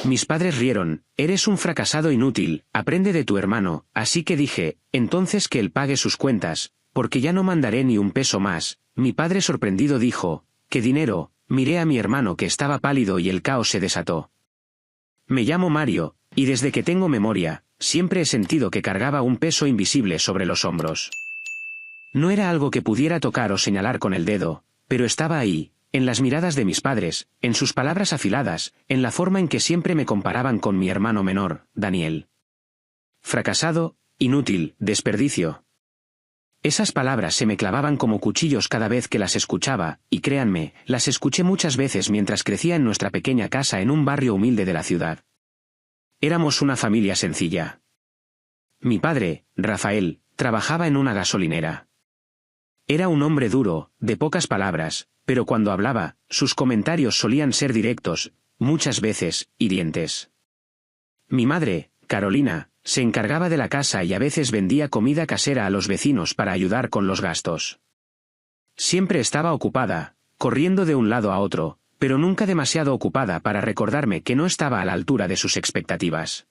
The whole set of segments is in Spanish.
Mis padres rieron: eres un fracasado inútil, aprende de tu hermano. Así que dije: entonces que él pague sus cuentas, porque ya no mandaré ni un peso más. Mi padre sorprendido dijo: ¿qué dinero? Miré a mi hermano que estaba pálido y el caos se desató. Me llamo Mario, y desde que tengo memoria, siempre he sentido que cargaba un peso invisible sobre los hombros. No era algo que pudiera tocar o señalar con el dedo, pero estaba ahí, en las miradas de mis padres, en sus palabras afiladas, en la forma en que siempre me comparaban con mi hermano menor, Daniel. Fracasado, inútil, desperdicio. Esas palabras se me clavaban como cuchillos cada vez que las escuchaba, y créanme, las escuché muchas veces mientras crecía en nuestra pequeña casa en un barrio humilde de la ciudad. Éramos una familia sencilla. Mi padre, Rafael, trabajaba en una gasolinera. Era un hombre duro, de pocas palabras, pero cuando hablaba, sus comentarios solían ser directos, muchas veces, hirientes. Mi madre, Carolina, se encargaba de la casa y a veces vendía comida casera a los vecinos para ayudar con los gastos. Siempre estaba ocupada, corriendo de un lado a otro, pero nunca demasiado ocupada para recordarme que no estaba a la altura de sus expectativas.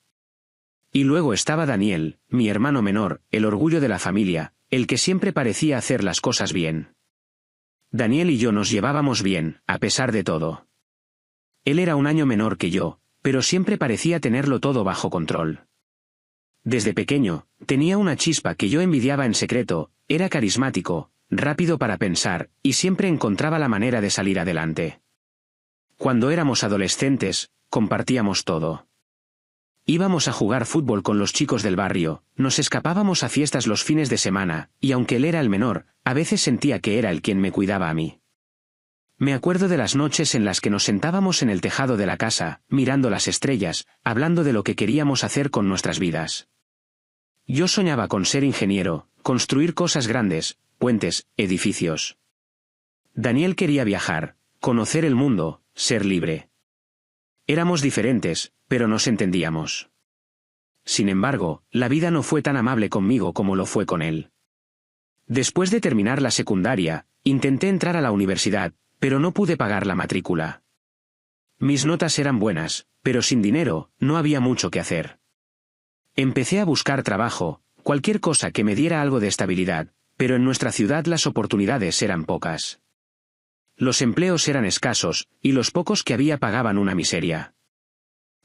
Y luego estaba Daniel, mi hermano menor, el orgullo de la familia, el que siempre parecía hacer las cosas bien. Daniel y yo nos llevábamos bien, a pesar de todo. Él era un año menor que yo, pero siempre parecía tenerlo todo bajo control. Desde pequeño, tenía una chispa que yo envidiaba en secreto, era carismático, rápido para pensar, y siempre encontraba la manera de salir adelante. Cuando éramos adolescentes, compartíamos todo. Íbamos a jugar fútbol con los chicos del barrio, nos escapábamos a fiestas los fines de semana, y aunque él era el menor, a veces sentía que era él quien me cuidaba a mí. Me acuerdo de las noches en las que nos sentábamos en el tejado de la casa, mirando las estrellas, hablando de lo que queríamos hacer con nuestras vidas. Yo soñaba con ser ingeniero, construir cosas grandes, puentes, edificios. Daniel quería viajar, conocer el mundo, ser libre. Éramos diferentes, pero nos entendíamos. Sin embargo, la vida no fue tan amable conmigo como lo fue con él. Después de terminar la secundaria, intenté entrar a la universidad, pero no pude pagar la matrícula. Mis notas eran buenas, pero sin dinero, no había mucho que hacer. Empecé a buscar trabajo, cualquier cosa que me diera algo de estabilidad, pero en nuestra ciudad las oportunidades eran pocas. Los empleos eran escasos, y los pocos que había pagaban una miseria.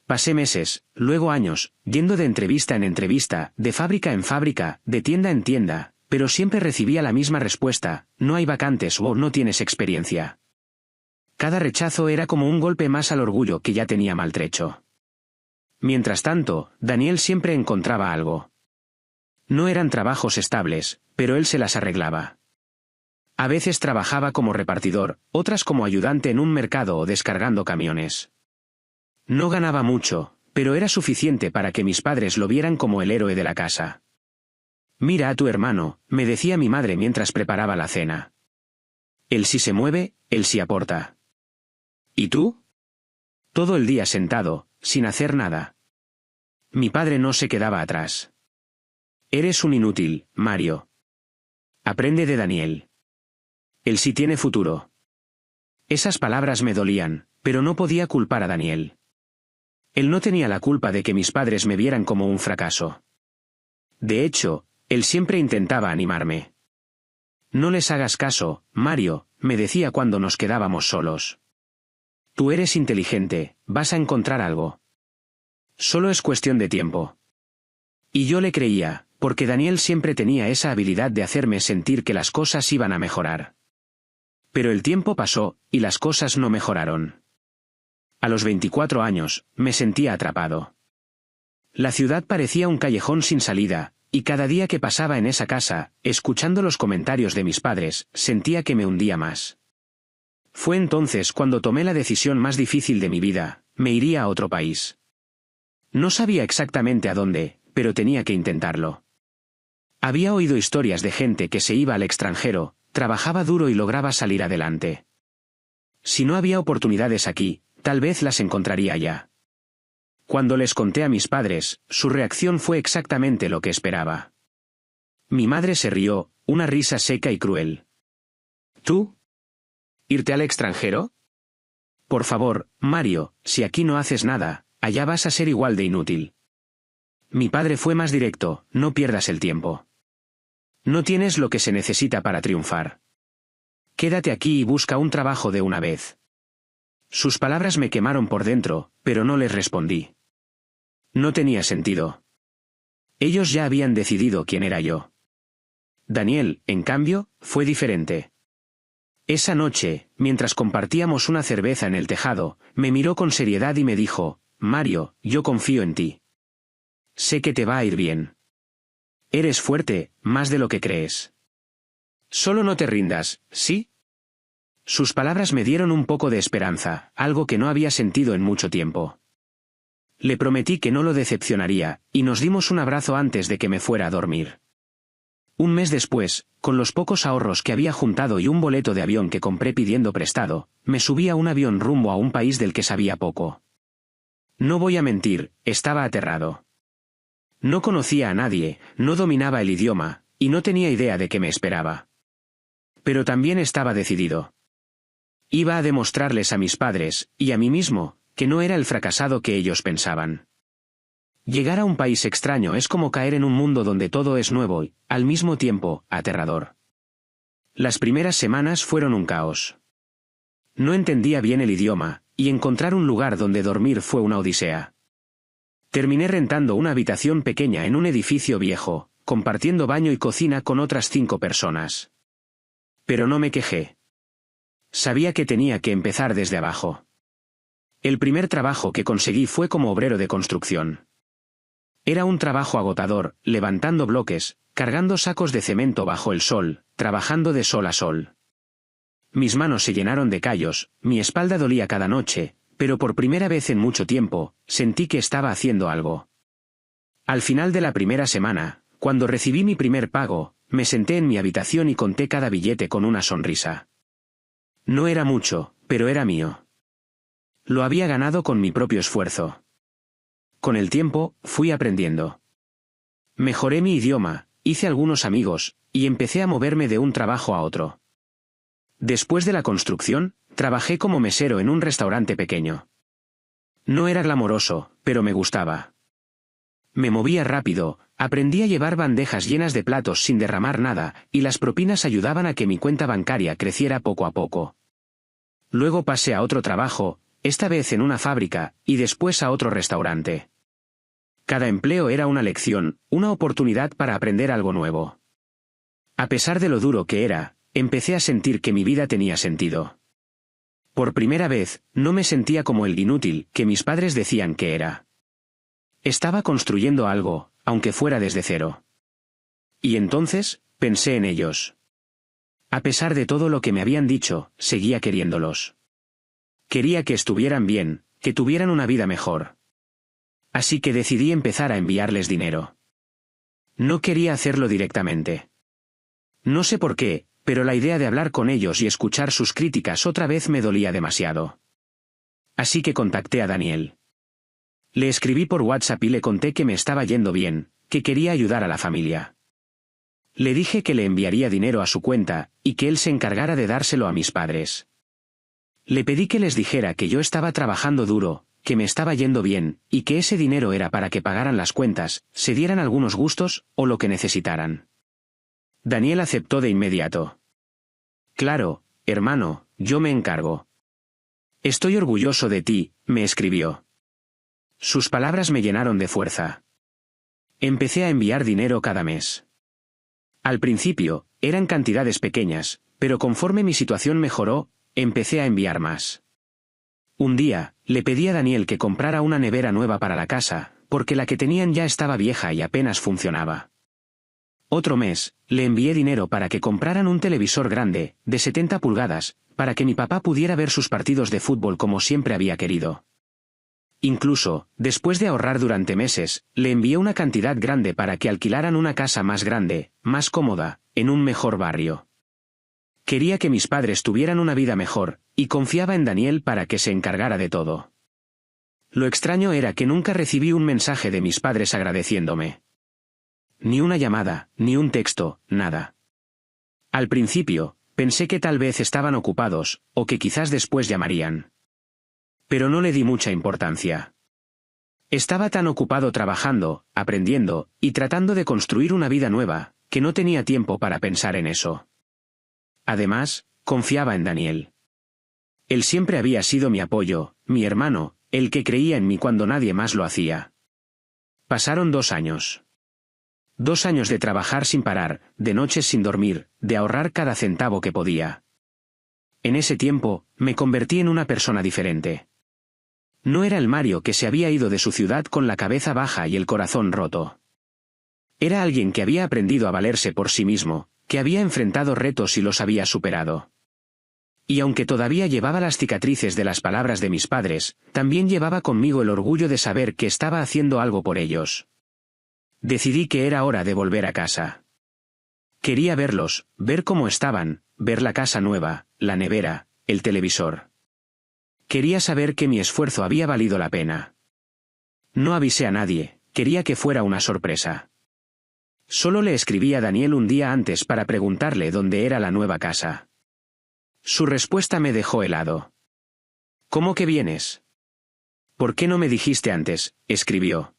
Pasé meses, luego años, yendo de entrevista en entrevista, de fábrica en fábrica, de tienda en tienda, pero siempre recibía la misma respuesta: no hay vacantes o no tienes experiencia. Cada rechazo era como un golpe más al orgullo que ya tenía maltrecho. Mientras tanto, Daniel siempre encontraba algo. No eran trabajos estables, pero él se las arreglaba. A veces trabajaba como repartidor, otras como ayudante en un mercado o descargando camiones. No ganaba mucho, pero era suficiente para que mis padres lo vieran como el héroe de la casa. Mira a tu hermano, me decía mi madre mientras preparaba la cena. Él sí se mueve, él sí aporta. ¿Y tú? Todo el día sentado, sin hacer nada. Mi padre no se quedaba atrás. Eres un inútil, Mario. Aprende de Daniel. Él sí tiene futuro. Esas palabras me dolían, pero no podía culpar a Daniel. Él no tenía la culpa de que mis padres me vieran como un fracaso. De hecho, él siempre intentaba animarme. No les hagas caso, Mario, me decía cuando nos quedábamos solos. Tú eres inteligente, vas a encontrar algo. Solo es cuestión de tiempo. Y yo le creía, porque Daniel siempre tenía esa habilidad de hacerme sentir que las cosas iban a mejorar. Pero el tiempo pasó, y las cosas no mejoraron. A los 24 años, me sentía atrapado. La ciudad parecía un callejón sin salida, y cada día que pasaba en esa casa, escuchando los comentarios de mis padres, sentía que me hundía más. Fue entonces cuando tomé la decisión más difícil de mi vida: me iría a otro país. No sabía exactamente a dónde, pero tenía que intentarlo. Había oído historias de gente que se iba al extranjero, trabajaba duro y lograba salir adelante. Si no había oportunidades aquí, tal vez las encontraría allá. Cuando les conté a mis padres, su reacción fue exactamente lo que esperaba. Mi madre se rió, una risa seca y cruel. ¿Tú? ¿Irte al extranjero? Por favor, Mario, si aquí no haces nada, allá vas a ser igual de inútil. Mi padre fue más directo: no pierdas el tiempo. No tienes lo que se necesita para triunfar. Quédate aquí y busca un trabajo de una vez. Sus palabras me quemaron por dentro, pero no les respondí. No tenía sentido. Ellos ya habían decidido quién era yo. Daniel, en cambio, fue diferente. Esa noche, mientras compartíamos una cerveza en el tejado, me miró con seriedad y me dijo: Mario, yo confío en ti. Sé que te va a ir bien. Eres fuerte, más de lo que crees. Solo no te rindas, ¿sí? Sus palabras me dieron un poco de esperanza, algo que no había sentido en mucho tiempo. Le prometí que no lo decepcionaría, y nos dimos un abrazo antes de que me fuera a dormir. Un mes después, con los pocos ahorros que había juntado y un boleto de avión que compré pidiendo prestado, me subí a un avión rumbo a un país del que sabía poco. No voy a mentir, estaba aterrado. No conocía a nadie, no dominaba el idioma, y no tenía idea de qué me esperaba. Pero también estaba decidido. Iba a demostrarles a mis padres, y a mí mismo, que no era el fracasado que ellos pensaban. Llegar a un país extraño es como caer en un mundo donde todo es nuevo y, al mismo tiempo, aterrador. Las primeras semanas fueron un caos. No entendía bien el idioma, y encontrar un lugar donde dormir fue una odisea. Terminé rentando una habitación pequeña en un edificio viejo, compartiendo baño y cocina con otras 5 personas. Pero no me quejé. Sabía que tenía que empezar desde abajo. El primer trabajo que conseguí fue como obrero de construcción. Era un trabajo agotador, levantando bloques, cargando sacos de cemento bajo el sol, trabajando de sol a sol. Mis manos se llenaron de callos, mi espalda dolía cada noche, pero por primera vez en mucho tiempo, sentí que estaba haciendo algo. Al final de la primera semana, cuando recibí mi primer pago, me senté en mi habitación y conté cada billete con una sonrisa. No era mucho, pero era mío. Lo había ganado con mi propio esfuerzo. Con el tiempo, fui aprendiendo. Mejoré mi idioma, hice algunos amigos, y empecé a moverme de un trabajo a otro. Después de la construcción, trabajé como mesero en un restaurante pequeño. No era glamoroso, pero me gustaba. Me movía rápido, aprendí a llevar bandejas llenas de platos sin derramar nada, y las propinas ayudaban a que mi cuenta bancaria creciera poco a poco. Luego pasé a otro trabajo, esta vez en una fábrica, y después a otro restaurante. Cada empleo era una lección, una oportunidad para aprender algo nuevo. A pesar de lo duro que era, empecé a sentir que mi vida tenía sentido. Por primera vez, no me sentía como el inútil que mis padres decían que era. Estaba construyendo algo, aunque fuera desde cero. Y entonces, pensé en ellos. A pesar de todo lo que me habían dicho, seguía queriéndolos. Quería que estuvieran bien, que tuvieran una vida mejor. Así que decidí empezar a enviarles dinero. No quería hacerlo directamente. No sé por qué, pero la idea de hablar con ellos y escuchar sus críticas otra vez me dolía demasiado. Así que contacté a Daniel. Le escribí por WhatsApp y le conté que me estaba yendo bien, que quería ayudar a la familia. Le dije que le enviaría dinero a su cuenta, y que él se encargara de dárselo a mis padres. Le pedí que les dijera que yo estaba trabajando duro, que me estaba yendo bien, y que ese dinero era para que pagaran las cuentas, se dieran algunos gustos, o lo que necesitaran. Daniel aceptó de inmediato. Claro, hermano, yo me encargo. Estoy orgulloso de ti, me escribió. Sus palabras me llenaron de fuerza. Empecé a enviar dinero cada mes. Al principio, eran cantidades pequeñas, pero conforme mi situación mejoró, empecé a enviar más. Un día, le pedí a Daniel que comprara una nevera nueva para la casa, porque la que tenían ya estaba vieja y apenas funcionaba. Otro mes, le envié dinero para que compraran un televisor grande, de 70 pulgadas, para que mi papá pudiera ver sus partidos de fútbol como siempre había querido. Incluso, después de ahorrar durante meses, le envié una cantidad grande para que alquilaran una casa más grande, más cómoda, en un mejor barrio. Quería que mis padres tuvieran una vida mejor, y confiaba en Daniel para que se encargara de todo. Lo extraño era que nunca recibí un mensaje de mis padres agradeciéndome. Ni una llamada, ni un texto, nada. Al principio, pensé que tal vez estaban ocupados, o que quizás después llamarían. Pero no le di mucha importancia. Estaba tan ocupado trabajando, aprendiendo, y tratando de construir una vida nueva, que no tenía tiempo para pensar en eso. Además, confiaba en Daniel. Él siempre había sido mi apoyo, mi hermano, el que creía en mí cuando nadie más lo hacía. Pasaron 2 años. 2 años de trabajar sin parar, de noches sin dormir, de ahorrar cada centavo que podía. En ese tiempo, me convertí en una persona diferente. No era el Mario que se había ido de su ciudad con la cabeza baja y el corazón roto. Era alguien que había aprendido a valerse por sí mismo, que había enfrentado retos y los había superado. Y aunque todavía llevaba las cicatrices de las palabras de mis padres, también llevaba conmigo el orgullo de saber que estaba haciendo algo por ellos. Decidí que era hora de volver a casa. Quería verlos, ver cómo estaban, ver la casa nueva, la nevera, el televisor. Quería saber que mi esfuerzo había valido la pena. No avisé a nadie, quería que fuera una sorpresa. Solo le escribí a Daniel un día antes para preguntarle dónde era la nueva casa. Su respuesta me dejó helado. ¿Cómo que vienes? ¿Por qué no me dijiste antes?, escribió.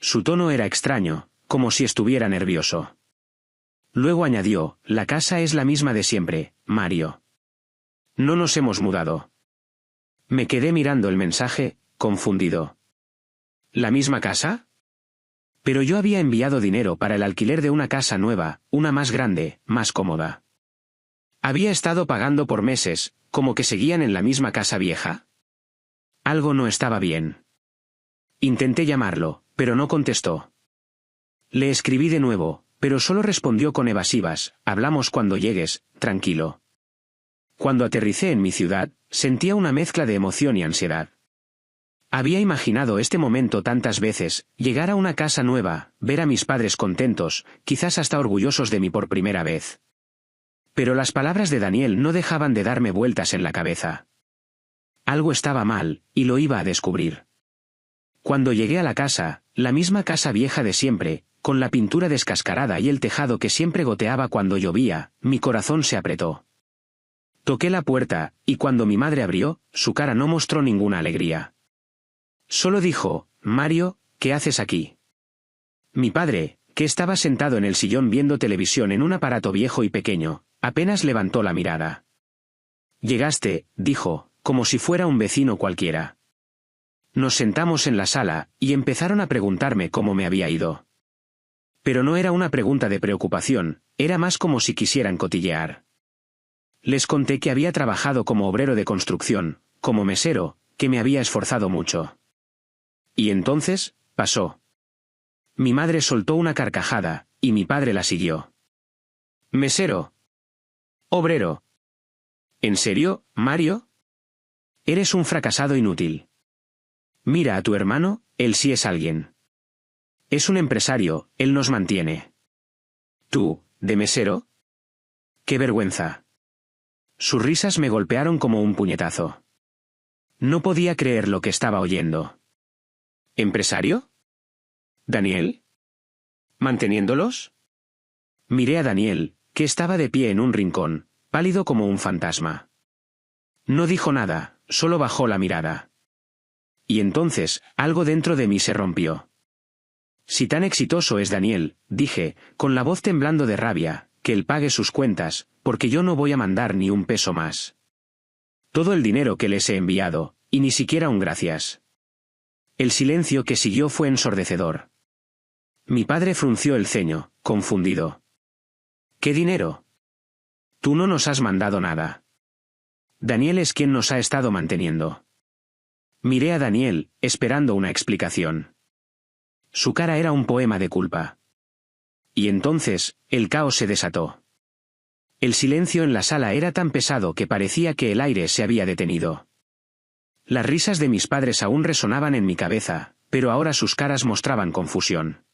Su tono era extraño, como si estuviera nervioso. Luego añadió, la casa es la misma de siempre, Mario. No nos hemos mudado. Me quedé mirando el mensaje, confundido. ¿La misma casa? Pero yo había enviado dinero para el alquiler de una casa nueva, una más grande, más cómoda. Había estado pagando por meses, como que seguían en la misma casa vieja. Algo no estaba bien. Intenté llamarlo, pero no contestó. Le escribí de nuevo, pero solo respondió con evasivas, hablamos cuando llegues, tranquilo. Cuando aterricé en mi ciudad, sentía una mezcla de emoción y ansiedad. Había imaginado este momento tantas veces, llegar a una casa nueva, ver a mis padres contentos, quizás hasta orgullosos de mí por primera vez. Pero las palabras de Daniel no dejaban de darme vueltas en la cabeza. Algo estaba mal, y lo iba a descubrir. Cuando llegué a la casa, la misma casa vieja de siempre, con la pintura descascarada y el tejado que siempre goteaba cuando llovía, mi corazón se apretó. Toqué la puerta, y cuando mi madre abrió, su cara no mostró ninguna alegría. Solo dijo, Mario, ¿qué haces aquí? Mi padre, que estaba sentado en el sillón viendo televisión en un aparato viejo y pequeño, apenas levantó la mirada. Llegaste, dijo, como si fuera un vecino cualquiera. Nos sentamos en la sala, y empezaron a preguntarme cómo me había ido. Pero no era una pregunta de preocupación, era más como si quisieran cotillear. Les conté que había trabajado como obrero de construcción, como mesero, que me había esforzado mucho. Y entonces, pasó. Mi madre soltó una carcajada, y mi padre la siguió. ¿Mesero? ¿Obrero? ¿En serio, Mario? Eres un fracasado inútil. Mira a tu hermano, él sí es alguien. Es un empresario, él nos mantiene. ¿Tú, de mesero? ¡Qué vergüenza! Sus risas me golpearon como un puñetazo. No podía creer lo que estaba oyendo. ¿Empresario? ¿Daniel? ¿Manteniéndolos? Miré a Daniel, que estaba de pie en un rincón, pálido como un fantasma. No dijo nada, solo bajó la mirada. Y entonces, algo dentro de mí se rompió. Si tan exitoso es Daniel, dije, con la voz temblando de rabia, que él pague sus cuentas, porque yo no voy a mandar ni un peso más. Todo el dinero que les he enviado, y ni siquiera un gracias. El silencio que siguió fue ensordecedor. Mi padre frunció el ceño, confundido. ¿Qué dinero? Tú no nos has mandado nada. Daniel es quien nos ha estado manteniendo. Miré a Daniel, esperando una explicación. Su cara era un poema de culpa. Y entonces, el caos se desató. El silencio en la sala era tan pesado que parecía que el aire se había detenido. Las risas de mis padres aún resonaban en mi cabeza, pero ahora sus caras mostraban confusión.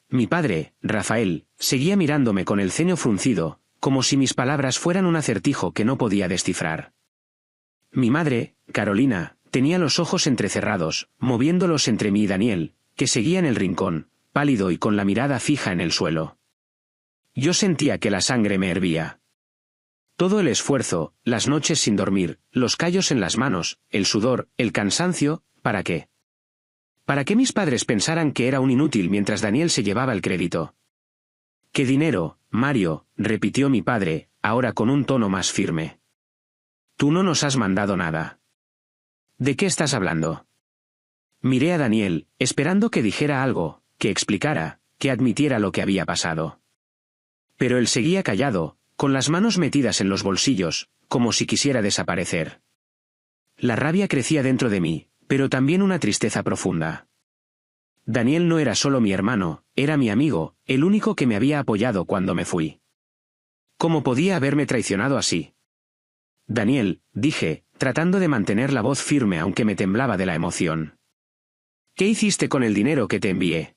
Mi padre, Rafael, seguía mirándome con el ceño fruncido, como si mis palabras fueran un acertijo que no podía descifrar. Mi madre, Carolina, tenía los ojos entrecerrados, moviéndolos entre mí y Daniel, que seguía en el rincón, pálido y con la mirada fija en el suelo. Yo sentía que la sangre me hervía. Todo el esfuerzo, las noches sin dormir, los callos en las manos, el sudor, el cansancio, ¿para qué? para que mis padres pensaran que era un inútil mientras Daniel se llevaba el crédito. ¿Qué dinero, Mario?, repitió mi padre, ahora con un tono más firme. Tú no nos has mandado nada. ¿De qué estás hablando? Miré a Daniel, esperando que dijera algo, que explicara, que admitiera lo que había pasado. Pero él seguía callado, con las manos metidas en los bolsillos, como si quisiera desaparecer. La rabia crecía dentro de mí, pero también una tristeza profunda. Daniel no era solo mi hermano, era mi amigo, el único que me había apoyado cuando me fui. ¿Cómo podía haberme traicionado así? Daniel, dije, tratando de mantener la voz firme aunque me temblaba de la emoción. ¿Qué hiciste con el dinero que te envié?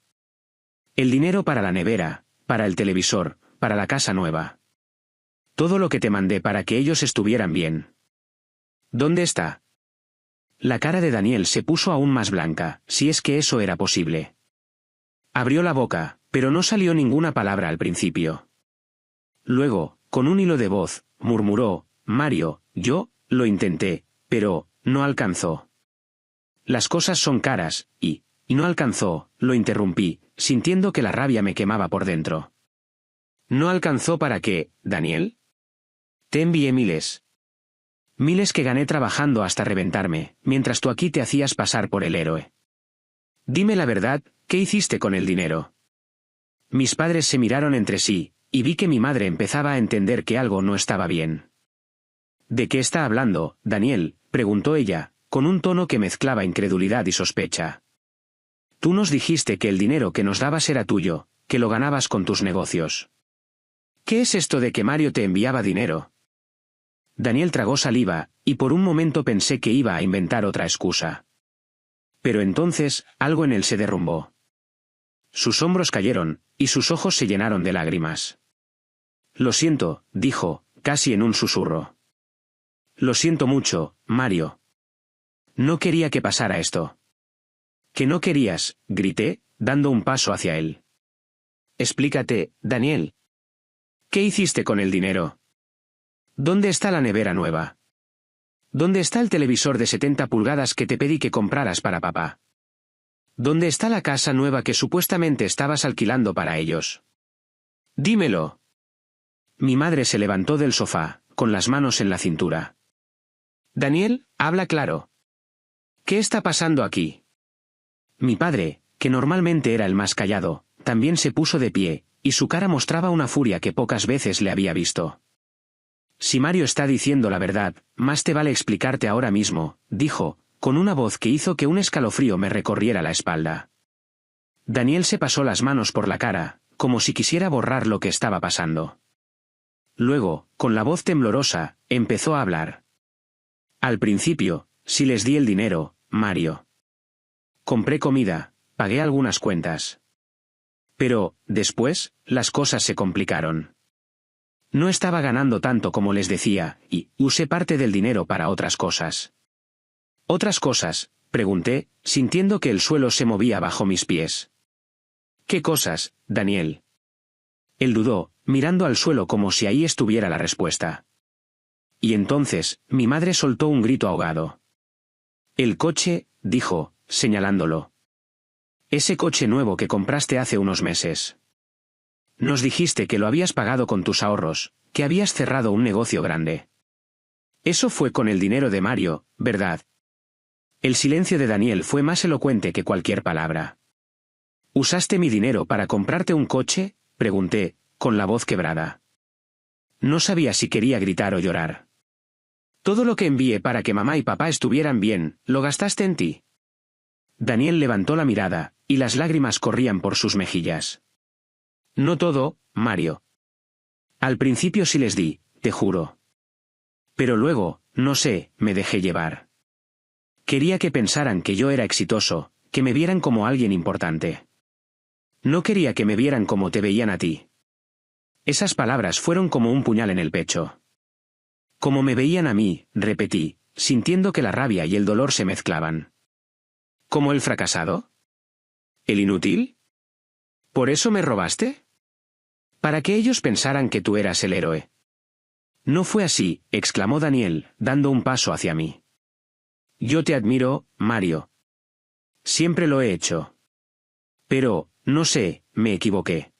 El dinero para la nevera, para el televisor, para la casa nueva. Todo lo que te mandé para que ellos estuvieran bien. ¿Dónde está? La cara de Daniel se puso aún más blanca, si es que eso era posible. Abrió la boca, pero no salió ninguna palabra al principio. Luego, con un hilo de voz, murmuró, Mario, yo lo intenté, pero no alcanzó. Las cosas son caras, y no alcanzó, lo interrumpí, sintiendo que la rabia me quemaba por dentro. ¿No alcanzó para qué, Daniel? Te envié miles. Miles que gané trabajando hasta reventarme, mientras tú aquí te hacías pasar por el héroe. Dime la verdad, ¿qué hiciste con el dinero? Mis padres se miraron entre sí, y vi que mi madre empezaba a entender que algo no estaba bien. ¿De qué está hablando, Daniel?, preguntó ella, con un tono que mezclaba incredulidad y sospecha. Tú nos dijiste que el dinero que nos dabas era tuyo, que lo ganabas con tus negocios. ¿Qué es esto de que Mario te enviaba dinero? Daniel tragó saliva, y por un momento pensé que iba a inventar otra excusa. Pero entonces, algo en él se derrumbó. Sus hombros cayeron, y sus ojos se llenaron de lágrimas. Lo siento, dijo, casi en un susurro. Lo siento mucho, Mario. No quería que pasara esto. ¿Que no querías?, grité, dando un paso hacia él. Explícate, Daniel. ¿Qué hiciste con el dinero? ¿Dónde está la nevera nueva? ¿Dónde está el televisor de 70 pulgadas que te pedí que compraras para papá? ¿Dónde está la casa nueva que supuestamente estabas alquilando para ellos? Dímelo. Mi madre se levantó del sofá, con las manos en la cintura. Daniel, habla claro. ¿Qué está pasando aquí? Mi padre, que normalmente era el más callado, también se puso de pie, y su cara mostraba una furia que pocas veces le había visto. Si Mario está diciendo la verdad, más te vale explicarte ahora mismo, dijo, con una voz que hizo que un escalofrío me recorriera la espalda. Daniel se pasó las manos por la cara, como si quisiera borrar lo que estaba pasando. Luego, con la voz temblorosa, empezó a hablar. Al principio, sí les di el dinero, Mario. Compré comida, pagué algunas cuentas. Pero, después, las cosas se complicaron. No estaba ganando tanto como les decía, y usé parte del dinero para otras cosas. ¿Otras cosas?, pregunté, sintiendo que el suelo se movía bajo mis pies. ¿Qué cosas, Daniel? Él dudó, mirando al suelo como si ahí estuviera la respuesta. Y entonces, mi madre soltó un grito ahogado. El coche, dijo, señalándolo. Ese coche nuevo que compraste hace unos meses. Nos dijiste que lo habías pagado con tus ahorros, que habías cerrado un negocio grande. Eso fue con el dinero de Mario, ¿verdad? El silencio de Daniel fue más elocuente que cualquier palabra. ¿Usaste mi dinero para comprarte un coche?, pregunté, con la voz quebrada. No sabía si quería gritar o llorar. Todo lo que envié para que mamá y papá estuvieran bien, ¿lo gastaste en ti? Daniel levantó la mirada, y las lágrimas corrían por sus mejillas. No todo, Mario. Al principio sí les di, te juro. Pero luego, no sé, me dejé llevar. Quería que pensaran que yo era exitoso, que me vieran como alguien importante. No quería que me vieran como te veían a ti. Esas palabras fueron como un puñal en el pecho. Como me veían a mí, repetí, sintiendo que la rabia y el dolor se mezclaban. ¿Como el fracasado? ¿El inútil? ¿Por eso me robaste? Para que ellos pensaran que tú eras el héroe. No fue así, exclamó Daniel, dando un paso hacia mí. Yo te admiro, Mario. Siempre lo he hecho. Pero, no sé, me equivoqué.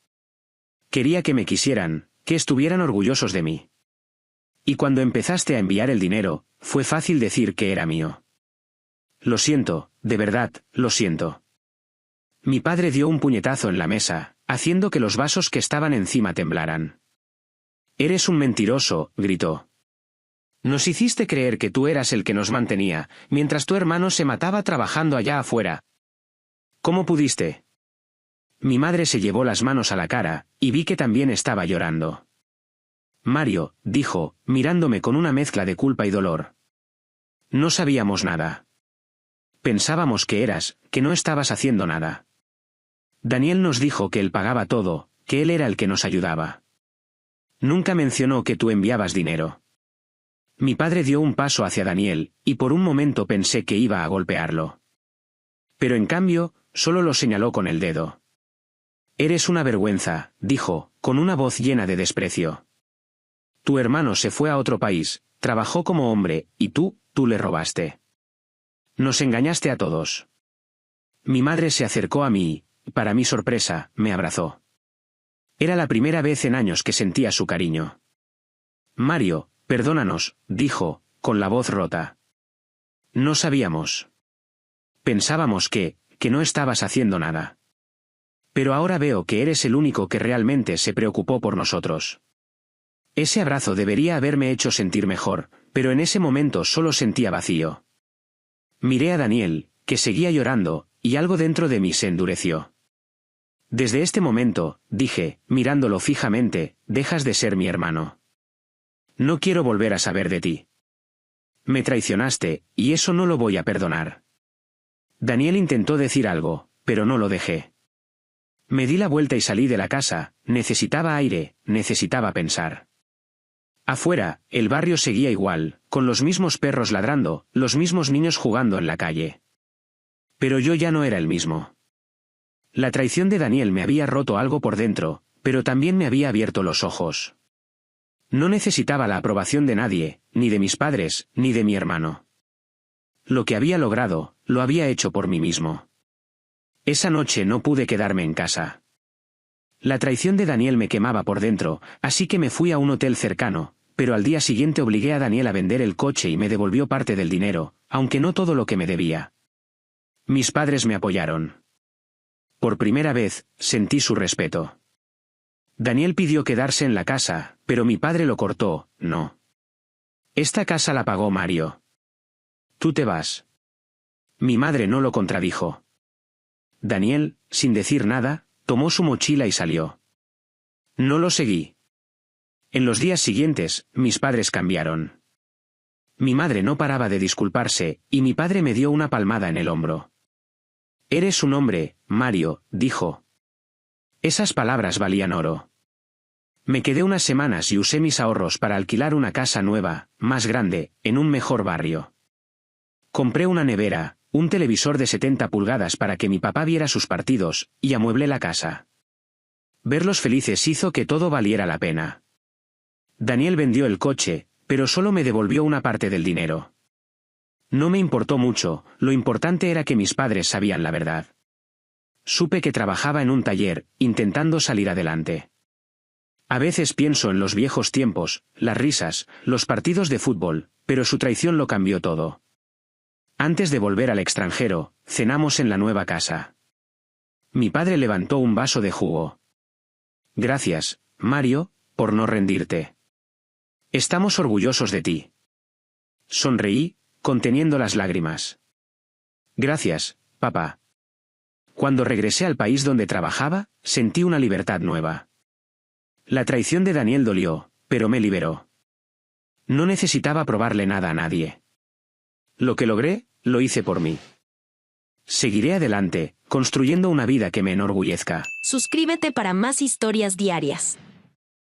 Quería que me quisieran, que estuvieran orgullosos de mí. Y cuando empezaste a enviar el dinero, fue fácil decir que era mío. Lo siento, de verdad, lo siento. Mi padre dio un puñetazo en la mesa, haciendo que los vasos que estaban encima temblaran. Eres un mentiroso, gritó. Nos hiciste creer que tú eras el que nos mantenía, mientras tu hermano se mataba trabajando allá afuera. ¿Cómo pudiste? Mi madre se llevó las manos a la cara, y vi que también estaba llorando. Mario, dijo, mirándome con una mezcla de culpa y dolor. No sabíamos nada. Pensábamos que no estabas haciendo nada. Daniel nos dijo que él pagaba todo, que él era el que nos ayudaba. Nunca mencionó que tú enviabas dinero. Mi padre dio un paso hacia Daniel, y por un momento pensé que iba a golpearlo. Pero en cambio, solo lo señaló con el dedo. Eres una vergüenza, dijo, con una voz llena de desprecio. Tu hermano se fue a otro país, trabajó como hombre, y tú le robaste. Nos engañaste a todos. Mi madre se acercó a mí, y, para mi sorpresa, me abrazó. Era la primera vez en años que sentía su cariño. Mario, perdónanos, dijo, con la voz rota. No sabíamos. Pensábamos que no estabas haciendo nada. Pero ahora veo que eres el único que realmente se preocupó por nosotros. Ese abrazo debería haberme hecho sentir mejor, pero en ese momento solo sentía vacío. Miré a Daniel, que seguía llorando, y algo dentro de mí se endureció. Desde este momento, dije, mirándolo fijamente, dejas de ser mi hermano. No quiero volver a saber de ti. Me traicionaste, y eso no lo voy a perdonar. Daniel intentó decir algo, pero no lo dejé. Me di la vuelta y salí de la casa, necesitaba aire, necesitaba pensar. Afuera, el barrio seguía igual, con los mismos perros ladrando, los mismos niños jugando en la calle. Pero yo ya no era el mismo. La traición de Daniel me había roto algo por dentro, pero también me había abierto los ojos. No necesitaba la aprobación de nadie, ni de mis padres, ni de mi hermano. Lo que había logrado, lo había hecho por mí mismo. Esa noche no pude quedarme en casa. La traición de Daniel me quemaba por dentro, así que me fui a un hotel cercano, pero al día siguiente obligué a Daniel a vender el coche y me devolvió parte del dinero, aunque no todo lo que me debía. Mis padres me apoyaron. Por primera vez, sentí su respeto. Daniel pidió quedarse en la casa, pero mi padre lo cortó, no. Esta casa la pagó Mario. Tú te vas. Mi madre no lo contradijo. Daniel, sin decir nada, tomó su mochila y salió. No lo seguí. En los días siguientes, mis padres cambiaron. Mi madre no paraba de disculparse, y mi padre me dio una palmada en el hombro. Eres un hombre, Mario, dijo. Esas palabras valían oro. Me quedé unas semanas y usé mis ahorros para alquilar una casa nueva, más grande, en un mejor barrio. Compré una nevera, un televisor de 70 pulgadas para que mi papá viera sus partidos, y amueblé la casa. Verlos felices hizo que todo valiera la pena. Daniel vendió el coche, pero solo me devolvió una parte del dinero. No me importó mucho, lo importante era que mis padres sabían la verdad. Supe que trabajaba en un taller, intentando salir adelante. A veces pienso en los viejos tiempos, las risas, los partidos de fútbol, pero su traición lo cambió todo. Antes de volver al extranjero, cenamos en la nueva casa. Mi padre levantó un vaso de jugo. Gracias, Mario, por no rendirte. Estamos orgullosos de ti. Sonreí, conteniendo las lágrimas. Gracias, papá. Cuando regresé al país donde trabajaba, sentí una libertad nueva. La traición de Daniel dolió, pero me liberó. No necesitaba probarle nada a nadie. Lo que logré, lo hice por mí. Seguiré adelante, construyendo una vida que me enorgullezca. Suscríbete para más historias diarias.